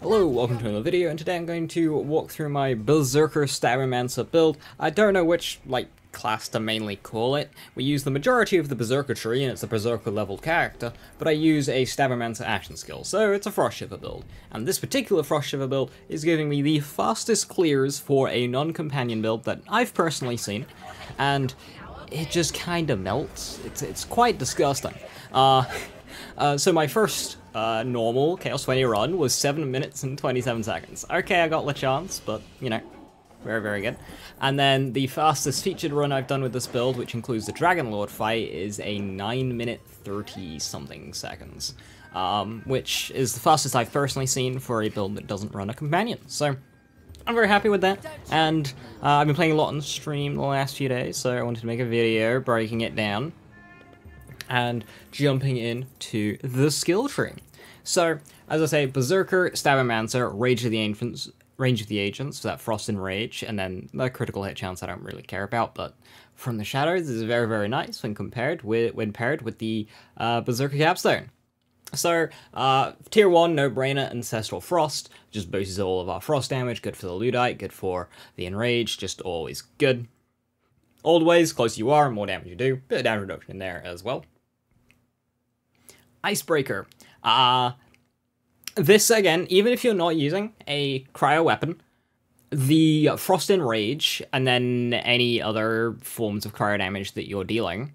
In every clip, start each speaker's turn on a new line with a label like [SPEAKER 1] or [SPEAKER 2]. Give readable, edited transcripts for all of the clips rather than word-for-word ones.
[SPEAKER 1] Hello, welcome to another video, and today I'm going to walk through my Berserker Stabbermancer build. I don't know which, class to mainly call it. We use the majority of the Berserker tree, and it's a Berserker level character, but I use a Stabbermancer action skill, so it's a Frostshiver build. And this particular Frostshiver build is giving me the fastest clears for a non-companion build that I've personally seen, and it just kinda melts. It's quite disgusting. So my first normal Chaos 20 run was 7 minutes and 27 seconds. Okay, I got Lechance, but, you know, very, very good. And then the fastest featured run I've done with this build, which includes the Dragon Lord fight, is a 9 minute 30-something seconds, which is the fastest I've personally seen for a build that doesn't run a companion. So I'm very happy with that, and I've been playing a lot on stream the last few days, so I wanted to make a video breaking it down and jumping into the skill tree. So, as I say, Berserker, Stabbermancer, Rage of the Agents, for that Frost and Rage, and then the critical hit chance I don't really care about, but From the Shadows is very, very nice when paired with the Berserker Capstone. So, Tier 1, no-brainer, Ancestral Frost, just boosts all of our Frost damage, good for the Luddite, good for the Enrage, just always good. Old ways, closer you are, more damage you do, bit of damage reduction in there as well. Icebreaker. This, again, even if you're not using a cryo weapon, the Frost and Rage, and then any other forms of cryo damage that you're dealing,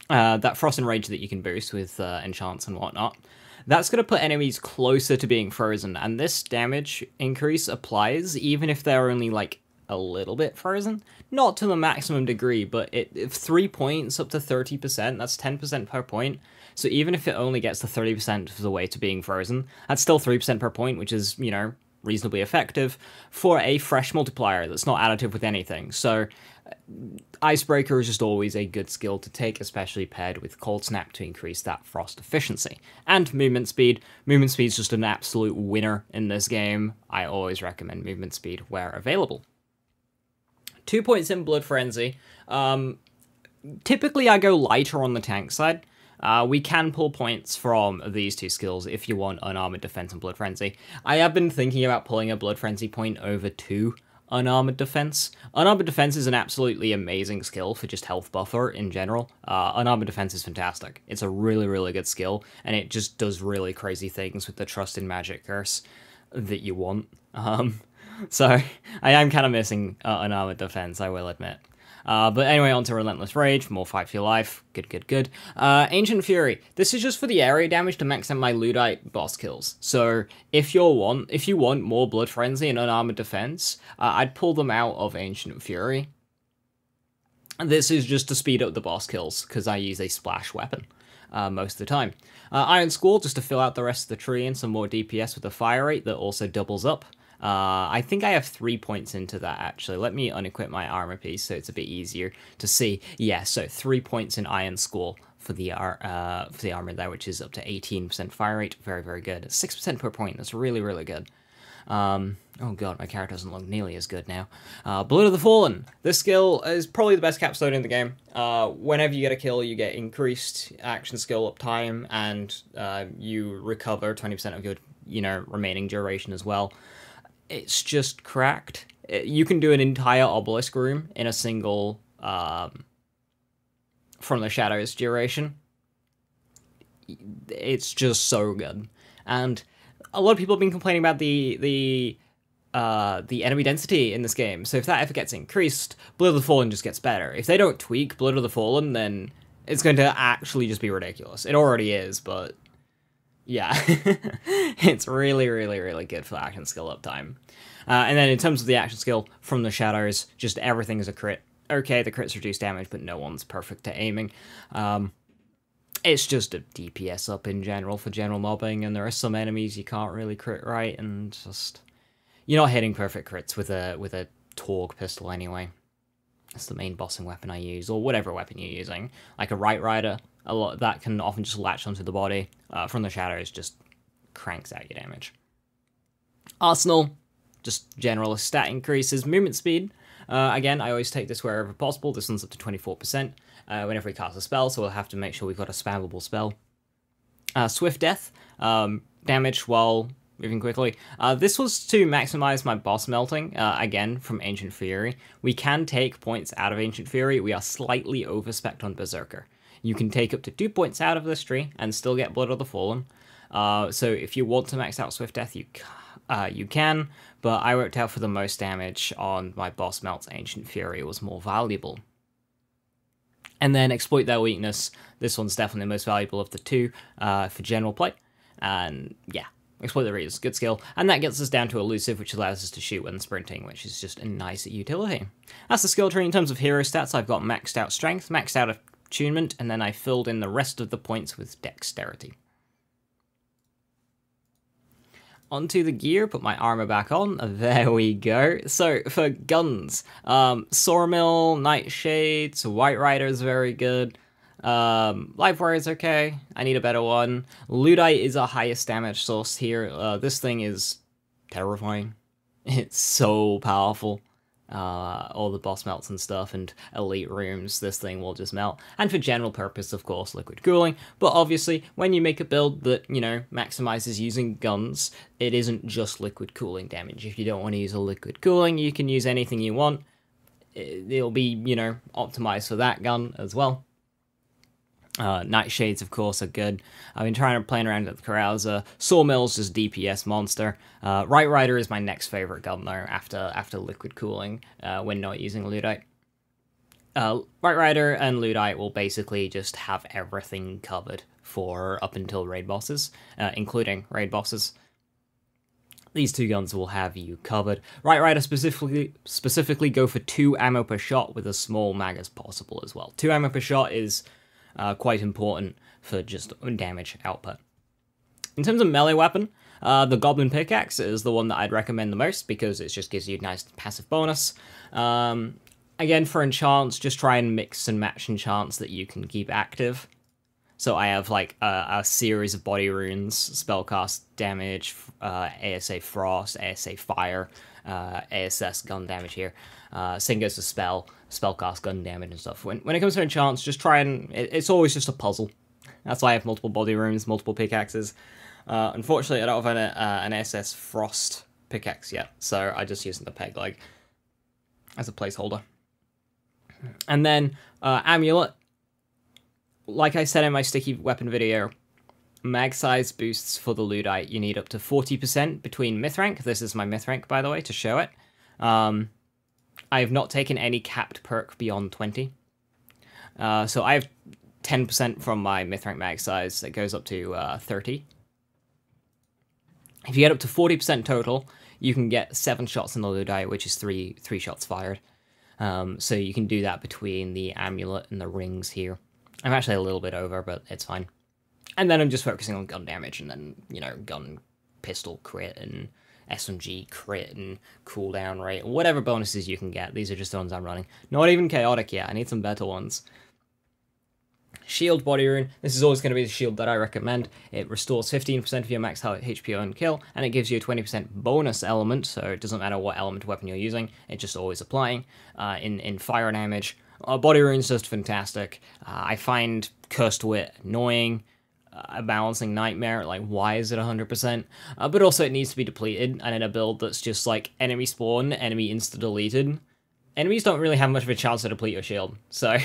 [SPEAKER 1] that Frost and Rage that you can boost with enchants and whatnot, that's going to put enemies closer to being frozen, and this damage increase applies even if they're only, a little bit frozen. Not to the maximum degree, but if 3 points up to 30%, that's 10% per point. So even if it only gets to 30% of the way to being frozen, that's still 3% per point, which is, you know, reasonably effective for a fresh multiplier that's not additive with anything. So Icebreaker is just always a good skill to take, especially paired with Cold Snap to increase that frost efficiency. And movement speed. Movement speed is just an absolute winner in this game. I always recommend movement speed where available. 2 points in Blood Frenzy. Typically I go lighter on the tank side. We can pull points from these two skills if you want Unarmored Defense and Blood Frenzy. I have been thinking about pulling a Blood Frenzy point over to Unarmored Defense. Unarmored Defense is an absolutely amazing skill for just health buffer in general. Unarmored Defense is fantastic. It's a really, really good skill, and it just does really crazy things with the Trust in Magic curse that you want. So, I am kind of missing an armored defense, I will admit. But anyway, on to Relentless Rage, more fight for your life, good. Ancient Fury, this is just for the area damage to max out my Luddite boss kills. So, if you want more Blood Frenzy and unarmored defense, I'd pull them out of Ancient Fury. This is just to speed up the boss kills, because I use a splash weapon most of the time. Iron Squall, just to fill out the rest of the tree and some more DPS with a fire rate that also doubles up. I think I have 3 points into that, actually. Let me unequip my armor piece so it's a bit easier to see. Yeah, so 3 points in Iron Squall for the armor there, which is up to 18% fire rate. Very, very good. 6% per point. That's really, really good. Oh god, my character doesn't look nearly as good now. Blood of the Fallen. This skill is probably the best capstone in the game. Whenever you get a kill, you get increased action skill uptime, and you recover 20% of your, remaining duration as well. It's just cracked. You can do an entire obelisk room in a single From the Shadows duration. It's just so good. And a lot of people have been complaining about the enemy density in this game. So if that ever gets increased, Blood of the Fallen just gets better. If they don't tweak Blood of the Fallen, then it's going to actually just be ridiculous. It already is, but yeah, it's really, really, really good for action skill uptime. And then in terms of the action skill, From the Shadows, just everything is a crit. Okay, the crits reduce damage, but no one's perfect to aiming. It's just a DPS up in general for general mobbing, and there are some enemies you can't really crit right, and just you're not hitting perfect crits with a Torg pistol anyway. That's the main bossing weapon I use, or whatever weapon you're using, like a Right Rider. A lot that can often just latch onto the body. From the Shadows just cranks out your damage. Arsenal, just general stat increases. Movement speed, again, I always take this wherever possible. This one's up to 24% whenever we cast a spell, so we'll have to make sure we've got a spammable spell. Swift Death, damage while moving quickly. This was to maximize my boss melting, again, from Ancient Fury. We can take points out of Ancient Fury. We are slightly overspec'd on Berserker. You can take up to 2 points out of this tree and still get Blood of the Fallen. So if you want to max out Swift Death, you can, but I worked out for the most damage on my boss melts. Ancient Fury was more valuable. And then Exploit Their Weakness. This one's definitely the most valuable of the two for general play. And yeah, Exploit Their Weakness, good skill. And that gets us down to Elusive, which allows us to shoot when sprinting, which is just a nice utility. That's the skill tree. In terms of hero stats, I've got maxed out Strength, maxed out Attunement, and then I filled in the rest of the points with Dexterity. Onto the gear, put my armor back on, there we go. So, for guns, Sawmill, Nightshades, White Rider is very good, Livewire is okay, I need a better one. Ludite is our highest damage source here. This thing is terrifying. It's so powerful. All the boss melts and stuff, and elite rooms, this thing will just melt. And for general purpose, of course, liquid cooling. But obviously, when you make a build that, you know, maximizes using guns, it isn't just liquid cooling damage. If you don't want to use a liquid cooling, you can use anything you want. It'll be, you know, optimized for that gun as well. Nightshades, of course, are good. I've been trying to play around with the Carouser. Sawmill's just DPS monster. Right Rider is my next favorite gun, though, after liquid cooling, when not using Ludite. Right Rider and Ludite will basically just have everything covered for up until raid bosses, including raid bosses. These two guns will have you covered. Right Rider specifically go for 2 ammo per shot with as small mag as possible as well. 2 ammo per shot is quite important for just damage output. In terms of melee weapon, the Goblin Pickaxe is the one that I'd recommend the most because it just gives you a nice passive bonus. Again, for enchants, just try and mix and match enchants that you can keep active. So I have like a series of body runes, spellcast damage, ASA Frost, ASA Fire, ASS gun damage here. Same goes to spellcast gun damage and stuff. When it comes to enchants, just try and... It's always just a puzzle. That's why I have multiple body runes, multiple pickaxes. Unfortunately, I don't have an SS Frost pickaxe yet, so I just use the peg leg as a placeholder. And then Amulet. Like I said in my sticky weapon video, mag size boosts for the Ludite, you need up to 40% between myth rank. This is my myth rank, by the way, to show it. I have not taken any capped perk beyond 20. So I have 10% from my myth rank mag size that goes up to 30. If you get up to 40% total, you can get 7 shots in the Ludite, which is 3 shots fired. So you can do that between the amulet and the rings here. I'm actually a little bit over, but it's fine. And then I'm just focusing on gun damage, and then, you know, gun pistol crit, and SMG crit, and cooldown rate, whatever bonuses you can get. These are just the ones I'm running. Not even chaotic yet, I need some better ones. Shield body rune, this is always going to be the shield that I recommend. It restores 15% of your max HP on kill, and it gives you a 20% bonus element, so it doesn't matter what element weapon you're using, it's just always applying in fire damage. Body rune's just fantastic. I find Cursed Wit annoying. A balancing nightmare, like why is it 100%? But also it needs to be depleted, and in a build that's just like enemy spawn, enemy insta-deleted, enemies don't really have much of a chance to deplete your shield, so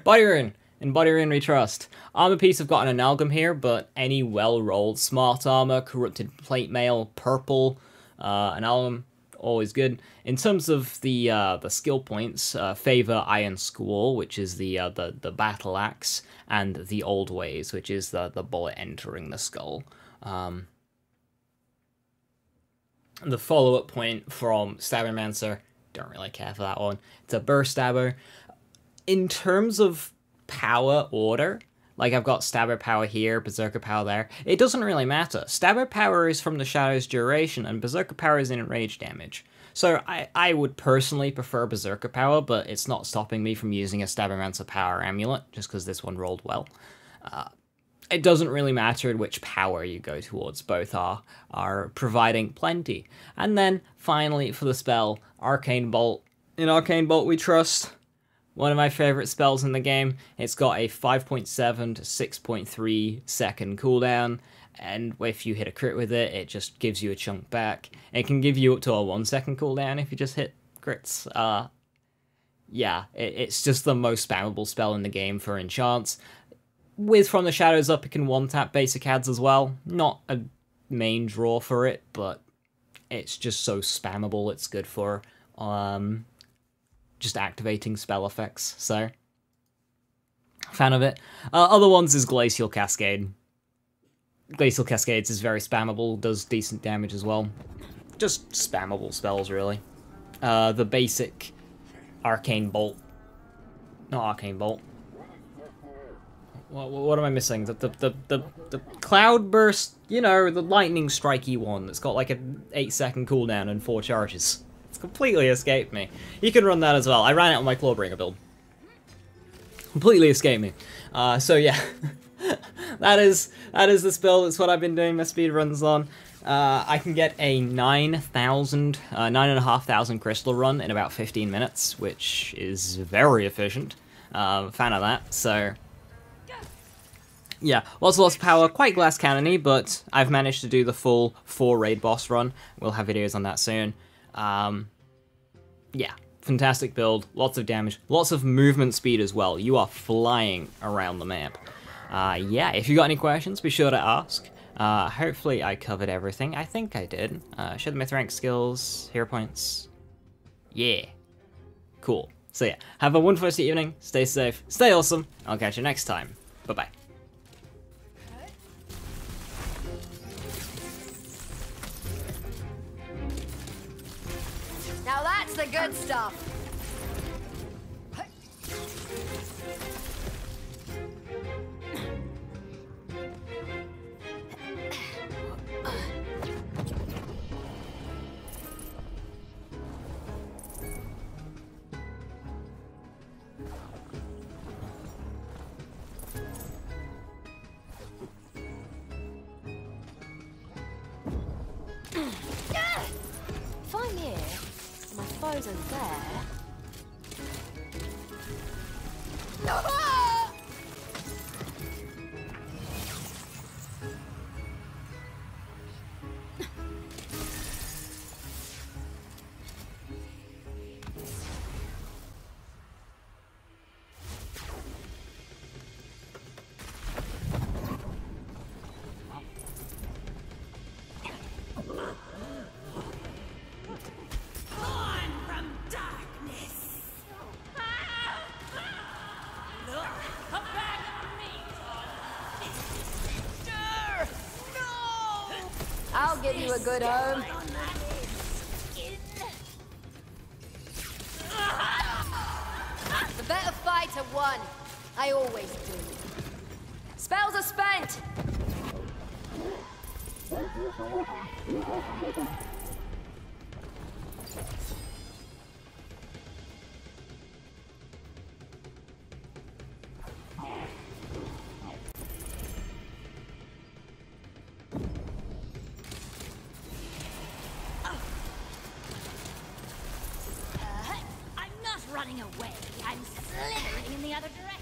[SPEAKER 1] Body Rune. In Body Rune we trust. Armor piece, I've got an Amalgam here, but any well-rolled Smart Armor, Corrupted Plate Mail, Purple, an Alum, always good. In terms of the skill points, favor Iron Squall, which is the battle axe, and the Old Ways, which is the bullet entering the skull. The follow-up point from Stabbermancer, don't really care for that one. It's a burst stabber. In terms of power order, like I've got Stabber power here, Berserker power there, it doesn't really matter. Stabber power is from the Shadow's duration, and Berserker power is in rage damage. So I would personally prefer Berserker power, but it's not stopping me from using a Stabbermancer power amulet, just because this one rolled well. It doesn't really matter which power you go towards, both are providing plenty. And then, finally, for the spell, Arcane Bolt. In Arcane Bolt we trust. One of my favorite spells in the game. It's got a 5.7 to 6.3 second cooldown, and if you hit a crit with it, it just gives you a chunk back. It can give you up to a 1 second cooldown if you just hit crits. Yeah, it's just the most spammable spell in the game for enchants. With From the Shadows up, it can one-tap basic ads as well. Not a main draw for it, but it's just so spammable, it's good for just activating spell effects, so fan of it. Other ones is Glacial Cascade. Glacial Cascades is very spammable, does decent damage as well. Just spammable spells, really. The basic Arcane Bolt. Not Arcane Bolt. What am I missing? The Cloud Burst, you know, the lightning strikey one that's got like an 8-second cooldown and 4 charges. It's completely escaped me. You can run that as well. I ran it on my Clawbringer build. Completely escaped me. So yeah, that is this build. It's what I've been doing my speedruns on. I can get a 9,500 crystal run in about 15 minutes, which is very efficient. Fan of that, so yeah, lots of power, quite glass cannony, but I've managed to do the full 4 raid boss run. We'll have videos on that soon. Yeah, fantastic build, lots of damage, lots of movement speed as well. You are flying around the map. Yeah, if you got any questions, be sure to ask. Hopefully I covered everything. I think I did. Show the myth rank skills, hero points. Yeah. Cool. So yeah, have a wonderful rest of the evening, stay safe, stay awesome, I'll catch you next time. Bye-bye.
[SPEAKER 2] Now that's the good stuff. If I'm here, my foes are there. I'll give you a good home. The better fighter won. I always do. Spells are spent.
[SPEAKER 3] Running away. I'm slithering in the other direction.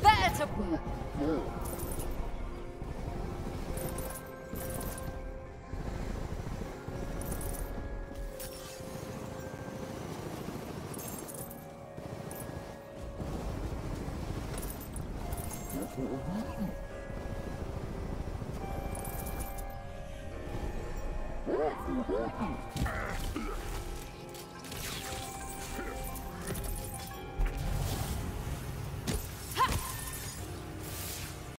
[SPEAKER 2] Better to work.